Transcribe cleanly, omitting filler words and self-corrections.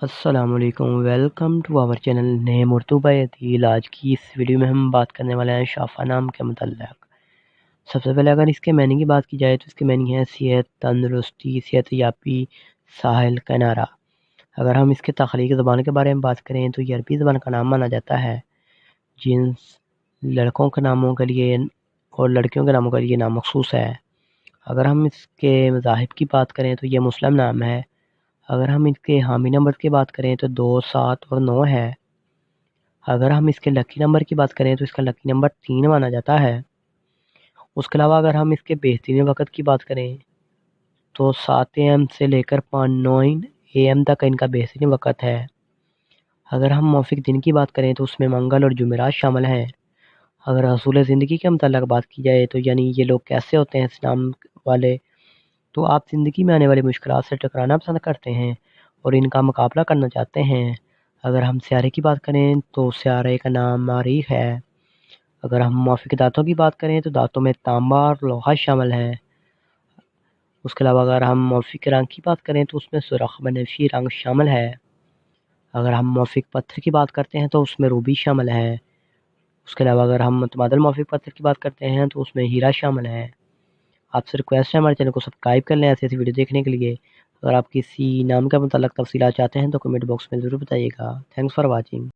السلام علیکم، welcome to our channel name Urdu by Adeel. آج کی اس ویڈیو میں ہم بات کرنے والے ہیں شافع نام کے متعلق۔ سب سے پہلے اگر اس کے معنی کی بات کی جائے تو اس کے معنی ہے صحت، تندرستی، صحت یابی، ساحل، کنارہ۔ اگر ہم اس کے تخلیقی زبان کے بارے میں بات کریں تو یہ عربی زبان کا نام مانا جاتا ہے۔ جنس لڑکوں کے ناموں کے لیے اور لڑکیوں کے ناموں کے لیے نام مخصوص ہے۔ اگر ہم اس کے مذاہب کی بات کریں تو یہ مسلم نام ہے۔ اگر ہم اس کے حامی نمبر کی بات کریں تو 2، 7 اور 9 ہے۔ اگر ہم اس کے لکی نمبر کی بات کریں تو اس کا لکی نمبر 3 مانا جاتا ہے۔ اس کے علاوہ اگر ہم اس کے بہترین وقت کی بات کریں تو 7 AM سے لے کر 9 AM تک ان کا بہترین وقت ہے۔ اگر ہم موافق دن کی بات کریں تو اس میں منگل اور جمعرات شامل ہیں۔ اگر حصول زندگی کے متعلق بات کی جائے تو یعنی یہ لوگ کیسے ہوتے ہیں اسلام والے، تو آپ زندگی میں آنے والی مشکلات سے ٹکرانا پسند کرتے ہیں اور ان کا مقابلہ کرنا چاہتے ہیں۔ اگر ہم سیارے کی بات کریں تو سیارے کا نام مریخ ہے۔ اگر ہم موافق دانتوں کی بات کریں تو دانتوں میں تانبا اور لوہا شامل ہے۔ اس کے علاوہ اگر ہم موافق رنگ کی بات کریں تو اس میں سرخ بنفشی رنگ شامل ہے۔ اگر ہم موافق پتھر کی بات کرتے ہیں تو اس میں روبی شامل ہے۔ اس کے علاوہ اگر ہم متبادل موافق پتھر کی بات کرتے ہیں تو اس میں ہیرا شامل ہے۔ آپ سے ریکویسٹ ہے ہمارے چینل کو سبسکرائب کر لیں ایسی ویڈیو دیکھنے کے لیے۔ اگر آپ کسی نام کے متعلق تفصیلات چاہتے ہیں تو کمنٹ باکس میں ضرور بتائیے گا۔ Thanks for watching.